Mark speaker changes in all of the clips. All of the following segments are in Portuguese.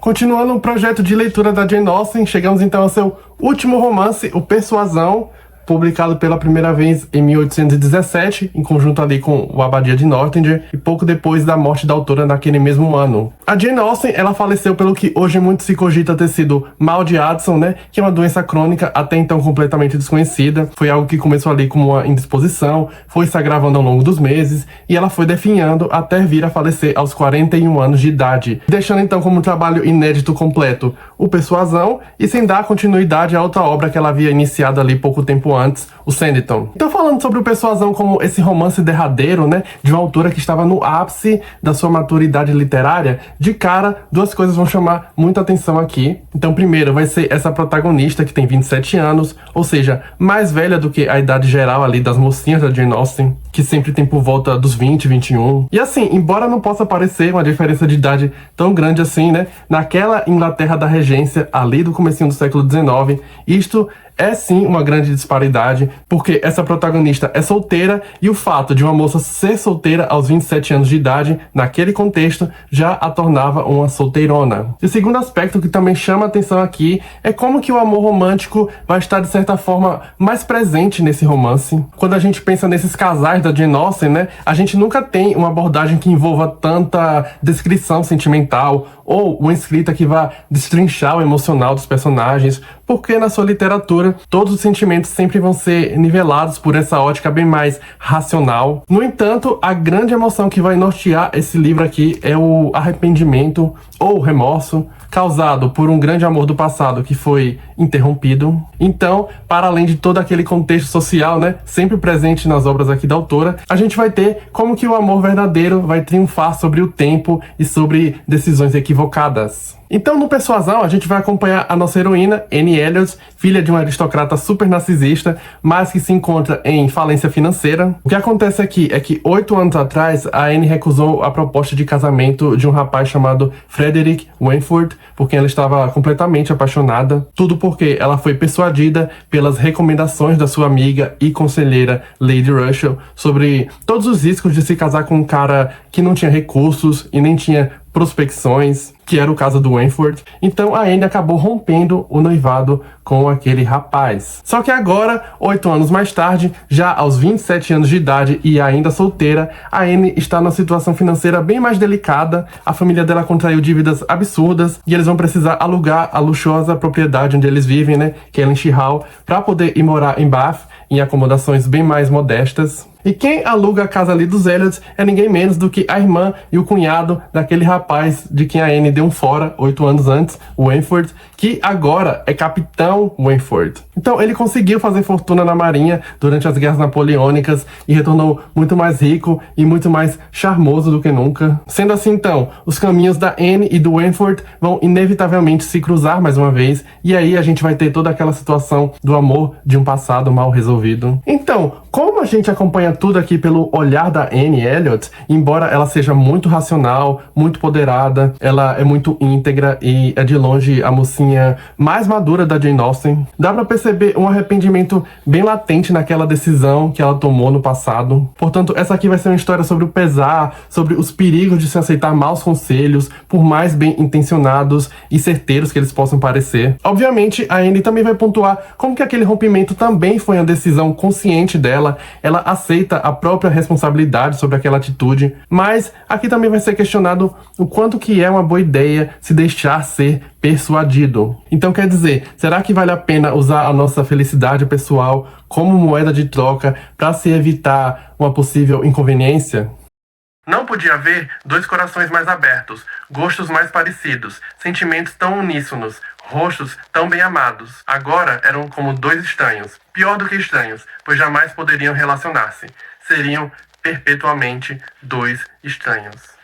Speaker 1: Continuando o projeto de leitura da Jane Austen, chegamos então ao seu último romance, O Persuasão, publicado pela primeira vez em 1817, em conjunto ali com o Abadia de Northanger, e pouco depois da morte da autora naquele mesmo ano. A Jane Austen, ela faleceu pelo que hoje muito se cogita ter sido mal de Addison, né, que é uma doença crônica até então completamente desconhecida. Foi algo que começou ali como uma indisposição, foi se agravando ao longo dos meses, e ela foi definhando até vir a falecer aos 41 anos de idade, deixando então como trabalho inédito completo O Persuasão, e sem dar continuidade à outra obra que ela havia iniciado ali pouco tempo antes, o Sanditon. Então, falando sobre o Persuasão como esse romance derradeiro, né, de uma autora que estava no ápice da sua maturidade literária, de cara, duas coisas vão chamar muita atenção aqui. Então, primeiro, vai ser essa protagonista que tem 27 anos, ou seja, mais velha do que a idade geral ali das mocinhas da Jane Austen, que sempre tem por volta dos 20, 21. E assim, embora não possa parecer uma diferença de idade tão grande assim, né, naquela Inglaterra da Regência, ali do comecinho do século XIX, isto é sim uma grande disparidade, porque essa protagonista é solteira e o fato de uma moça ser solteira aos 27 anos de idade, naquele contexto, já a tornava uma solteirona. E o segundo aspecto que também chama a atenção aqui é como que o amor romântico vai estar, de certa forma, mais presente nesse romance. Quando a gente pensa nesses casais da Jane Austen, né, a gente nunca tem uma abordagem que envolva tanta descrição sentimental ou uma escrita que vá destrinchar o emocional dos personagens, porque na sua literatura todos os sentimentos sempre vão ser nivelados por essa ótica bem mais racional. No entanto, a grande emoção que vai nortear esse livro aqui é o arrependimento ou remorso causado por um grande amor do passado que foi interrompido. Então, para além de todo aquele contexto social, né, sempre presente nas obras aqui da autora, a gente vai ter como que o amor verdadeiro vai triunfar sobre o tempo e sobre decisões equivocadas. Então, no Persuasão, a gente vai acompanhar a nossa heroína, Anne Elliot, filha de um aristocrata super narcisista, mas que se encontra em falência financeira. O que acontece aqui é que 8 anos atrás, a Anne recusou a proposta de casamento de um rapaz chamado Frederick Wentworth, por quem ela estava completamente apaixonada. Tudo porque ela foi persuadida pelas recomendações da sua amiga e conselheira Lady Russell sobre todos os riscos de se casar com um cara que não tinha recursos e nem tinha prospecções, que era o caso do Wentworth. Então a Anne acabou rompendo o noivado com aquele rapaz. Só que agora, 8 anos mais tarde, já aos 27 anos de idade e ainda solteira, a Anne está numa situação financeira bem mais delicada. A família dela contraiu dívidas absurdas e eles vão precisar alugar a luxuosa propriedade onde eles vivem, né, que é Lynch Hall, para poder ir morar em Bath, em acomodações bem mais modestas. E quem aluga a casa ali dos Elliot é ninguém menos do que a irmã e o cunhado daquele rapaz de quem a Anne deu um fora 8 anos antes, o Wentworth, que agora é Capitão Wentworth. Então ele conseguiu fazer fortuna na marinha durante as guerras napoleônicas e retornou muito mais rico e muito mais charmoso do que nunca. Sendo assim, então, os caminhos da Anne e do Wentworth vão inevitavelmente se cruzar mais uma vez, e aí a gente vai ter toda aquela situação do amor de um passado mal resolvido. Então, como a gente acompanha tudo aqui pelo olhar da Anne Elliot, embora ela seja muito racional, muito poderada, ela é muito íntegra e é de longe a mocinha mais madura da Jane Austen, dá pra perceber um arrependimento bem latente naquela decisão que ela tomou no passado. Portanto, essa aqui vai ser uma história sobre o pesar, sobre os perigos de se aceitar maus conselhos, por mais bem intencionados e certeiros que eles possam parecer. Obviamente, a Anne também vai pontuar como que aquele rompimento também foi uma decisão consciente dela, ela aceita a própria responsabilidade sobre aquela atitude, mas aqui também vai ser questionado o quanto que é uma boa ideia se deixar ser persuadido. Então, quer dizer, será que vale a pena usar a nossa felicidade pessoal como moeda de troca para se evitar uma possível inconveniência? Não podia haver dois corações mais abertos, gostos mais parecidos, sentimentos tão uníssonos, rostos tão bem amados. Agora eram como dois estranhos, pior do que estranhos, pois jamais poderiam relacionar-se. Seriam perpetuamente dois estranhos.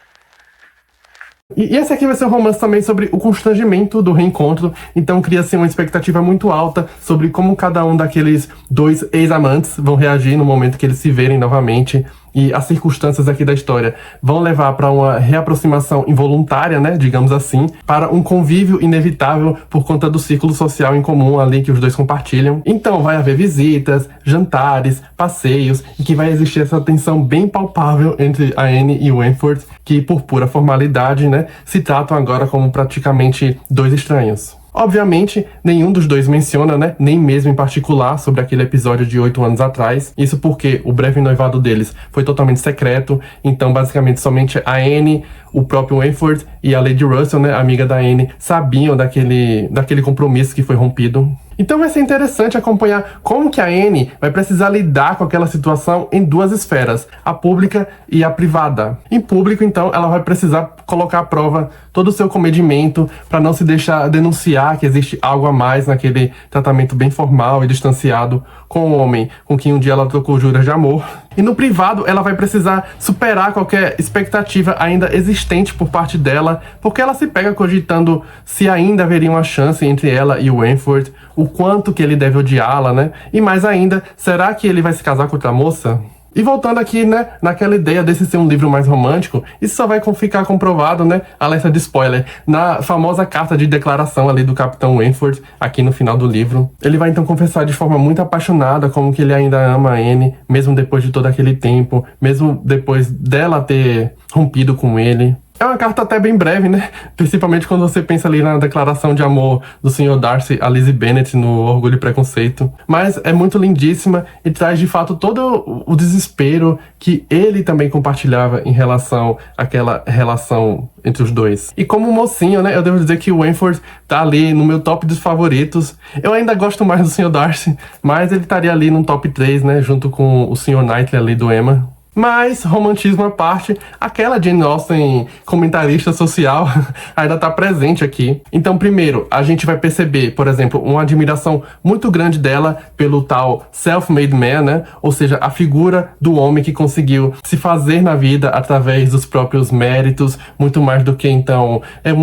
Speaker 1: E esse aqui vai ser um romance também sobre o constrangimento do reencontro, então cria-se uma expectativa muito alta sobre como cada um daqueles dois ex-amantes vão reagir no momento que eles se verem novamente. e as circunstâncias aqui da história vão levar para uma reaproximação involuntária, né, digamos assim, para um convívio inevitável por conta do círculo social em comum ali que os dois compartilham. Então vai haver visitas, jantares, passeios, e que vai existir essa tensão bem palpável entre a Anne e o Wentworth, que por pura formalidade, né, se tratam agora como praticamente dois estranhos. Obviamente, nenhum dos dois menciona, né, nem mesmo em particular, sobre aquele episódio de 8 anos atrás. Isso porque o breve noivado deles foi totalmente secreto, então basicamente somente a Anne, o próprio Wentworth e a Lady Russell, né, amiga da Anne, sabiam daquele compromisso que foi rompido. Então vai ser interessante acompanhar como que a Anne vai precisar lidar com aquela situação em duas esferas, a pública e a privada. Em público, então, ela vai precisar colocar à prova todo o seu comedimento para não se deixar denunciar que existe algo a mais naquele tratamento bem formal e distanciado com o homem com quem um dia ela trocou juras de amor. E no privado, ela vai precisar superar qualquer expectativa ainda existente por parte dela, porque ela se pega cogitando se ainda haveria uma chance entre ela e o Wentworth, o quanto que ele deve odiá-la, né? E mais ainda, será que ele vai se casar com outra moça? E voltando aqui, né, naquela ideia desse ser um livro mais romântico, isso só vai ficar comprovado, né, alerta de spoiler, na famosa carta de declaração ali do Capitão Wentworth, aqui no final do livro. Ele vai então confessar de forma muito apaixonada como que ele ainda ama a Anne, mesmo depois de todo aquele tempo, mesmo depois dela ter rompido com ele. É uma carta até bem breve, né? Principalmente quando você pensa ali na declaração de amor do Sr. Darcy a Lizzie Bennet no Orgulho e Preconceito. Mas é muito lindíssima e traz de fato todo o desespero que ele também compartilhava em relação àquela relação entre os dois. E como mocinho, né? Eu devo dizer que o Wentworth tá ali no meu top dos favoritos. Eu ainda gosto mais do Sr. Darcy, mas ele estaria ali no top 3, né? Junto com o Sr. Knightley ali do Emma. Mas, romantismo à parte, aquela Jane Austen comentarista social ainda está presente aqui. Então, primeiro, a gente vai perceber, por exemplo, uma admiração muito grande dela pelo tal self-made man, né? Ou seja, a figura do homem que conseguiu se fazer na vida através dos próprios méritos, muito mais do que, então,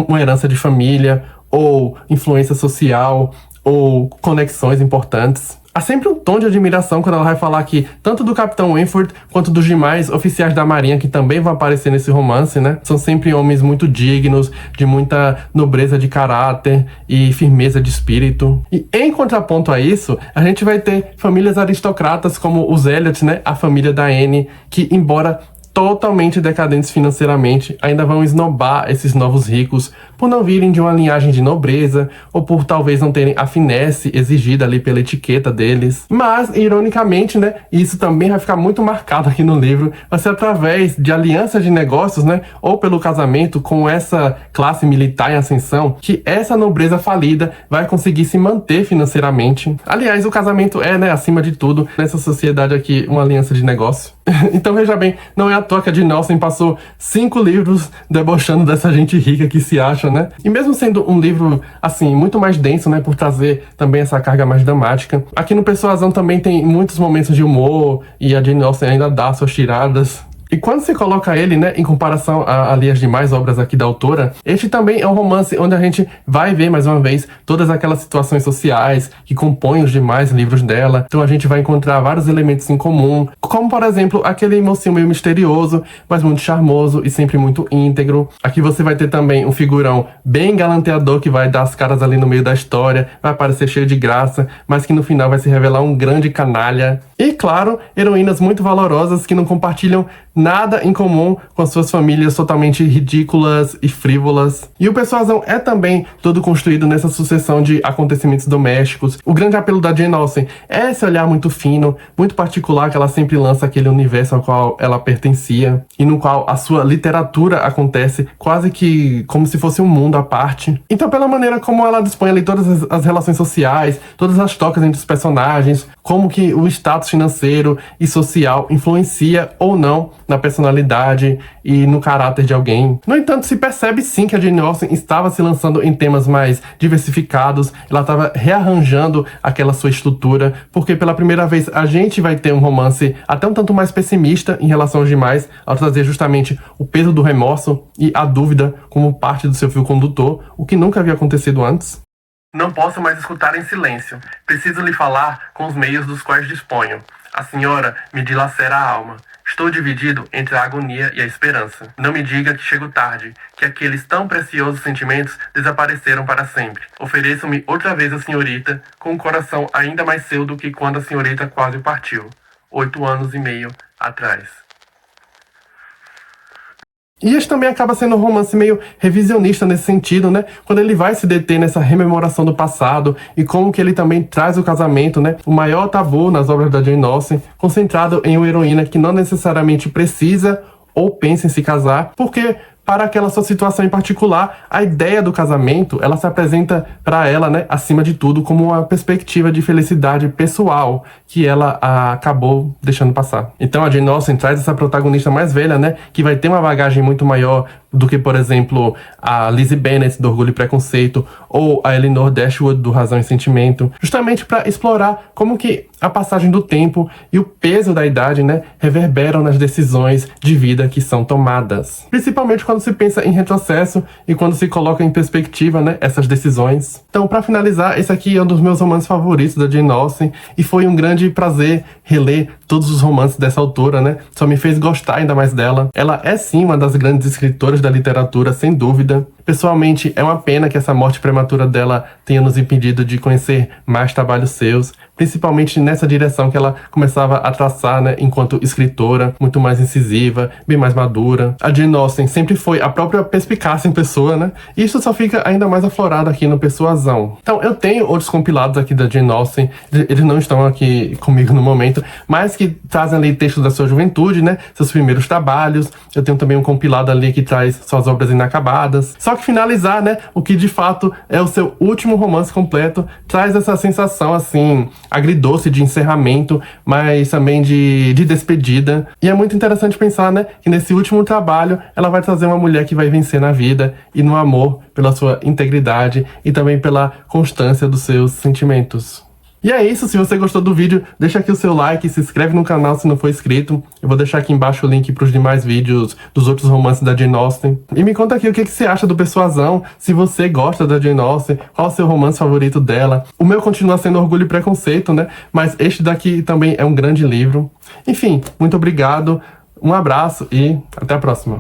Speaker 1: uma herança de família, ou influência social, ou conexões importantes. Há sempre um tom de admiração quando ela vai falar aqui, tanto do Capitão Wentworth quanto dos demais oficiais da Marinha que também vão aparecer nesse romance, né? São sempre homens muito dignos, de muita nobreza de caráter e firmeza de espírito. E em contraponto a isso, a gente vai ter famílias aristocratas como os Elliot, né? A família da Anne, que embora totalmente decadentes financeiramente, ainda vão esnobar esses novos ricos por não virem de uma linhagem de nobreza ou por talvez não terem a finesse exigida ali pela etiqueta deles. Mas, ironicamente, né, isso também vai ficar muito marcado aqui no livro, vai ser através de alianças de negócios, né, ou pelo casamento com essa classe militar em ascensão, que essa nobreza falida vai conseguir se manter financeiramente. Aliás, o casamento é, né, acima de tudo, nessa sociedade aqui, uma aliança de negócio. Então veja bem, não é à toa que a Jane Austen passou 5 livros debochando dessa gente rica que se acha, né? E mesmo sendo um livro, assim, muito mais denso, né, por trazer também essa carga mais dramática, aqui no Persuasão também tem muitos momentos de humor e a Jane Austen ainda dá suas tiradas. E quando você coloca ele, né, em comparação ali às demais obras aqui da autora, este também é um romance onde a gente vai ver, mais uma vez, todas aquelas situações sociais que compõem os demais livros dela. Então a gente vai encontrar vários elementos em comum, como, por exemplo, aquele mocinho meio misterioso, mas muito charmoso e sempre muito íntegro. Aqui você vai ter também um figurão bem galanteador que vai dar as caras ali no meio da história, vai parecer cheio de graça, mas que no final vai se revelar um grande canalha. E, claro, heroínas muito valorosas que não compartilham nada em comum com as suas famílias totalmente ridículas e frívolas. E o Persuasão é também todo construído nessa sucessão de acontecimentos domésticos. O grande apelo da Jane Austen é esse olhar muito fino, muito particular que ela sempre lança aquele universo ao qual ela pertencia e no qual a sua literatura acontece quase que como se fosse um mundo à parte. Então, pela maneira como ela dispõe ali todas as relações sociais, todas as trocas entre os personagens, como que o status financeiro e social influencia ou não na personalidade e no caráter de alguém. No entanto, se percebe sim que a Jane Austen estava se lançando em temas mais diversificados, ela estava rearranjando aquela sua estrutura, porque pela primeira vez a gente vai ter um romance até um tanto mais pessimista em relação aos demais, ao trazer justamente o peso do remorso e a dúvida como parte do seu fio condutor, o que nunca havia acontecido antes. Não posso mais escutar em silêncio. Preciso lhe falar com os meios dos quais disponho. A senhora me dilacera a alma. Estou dividido entre a agonia e a esperança. Não me diga que chego tarde, que aqueles tão preciosos sentimentos desapareceram para sempre. Ofereço-me outra vez à senhorita, com o coração ainda mais seu do que quando a senhorita quase partiu, 8 anos e meio atrás. E este também acaba sendo um romance meio revisionista nesse sentido, né? Quando ele vai se deter nessa rememoração do passado e como que ele também traz o casamento, né? O maior tabu nas obras da Jane Austen, concentrado em uma heroína que não necessariamente precisa ou pensa em se casar, porque para aquela sua situação em particular, a ideia do casamento, ela se apresenta para ela, né, acima de tudo, como uma perspectiva de felicidade pessoal que ela acabou deixando passar. Então a Jane Austen traz essa protagonista mais velha, né, que vai ter uma bagagem muito maior do que, por exemplo, a Lizzie Bennet, do Orgulho e Preconceito, ou a Elinor Dashwood, do Razão e Sentimento, justamente para explorar como que a passagem do tempo e o peso da idade, né, reverberam nas decisões de vida que são tomadas. Principalmente quando se pensa em retrocesso e quando se coloca em perspectiva, né, essas decisões. Então, para finalizar, esse aqui é um dos meus romances favoritos da Jane Austen e foi um grande prazer reler todos os romances dessa autora, né? Só me fez gostar ainda mais dela. Ela é sim uma das grandes escritoras da literatura, sem dúvida. Pessoalmente, é uma pena que essa morte prematura dela tenha nos impedido de conhecer mais trabalhos seus, principalmente nessa direção que ela começava a traçar, né, enquanto escritora, muito mais incisiva, bem mais madura. A Jane Austen sempre foi a própria perspicácia em pessoa, né? E isso só fica ainda mais aflorado aqui no Persuasão. Então, eu tenho outros compilados aqui da Jane Austen, eles não estão aqui comigo no momento, mas que trazem ali textos da sua juventude, né, seus primeiros trabalhos. Eu tenho também um compilado ali que traz suas obras inacabadas. Só que finalizar, né, o que de fato é o seu último romance completo, traz essa sensação, assim, agridoce de encerramento, mas também de despedida. E é muito interessante pensar, né, que nesse último trabalho ela vai trazer uma mulher que vai vencer na vida e no amor, pela sua integridade e também pela constância dos seus sentimentos. E é isso, se você gostou do vídeo, deixa aqui o seu like, se inscreve no canal se não for inscrito. Eu vou deixar aqui embaixo o link para os demais vídeos dos outros romances da Jane Austen. E me conta aqui o que você acha do Persuasão, se você gosta da Jane Austen, qual o seu romance favorito dela. O meu continua sendo Orgulho e Preconceito, né? Mas este daqui também é um grande livro. Enfim, muito obrigado, um abraço e até a próxima.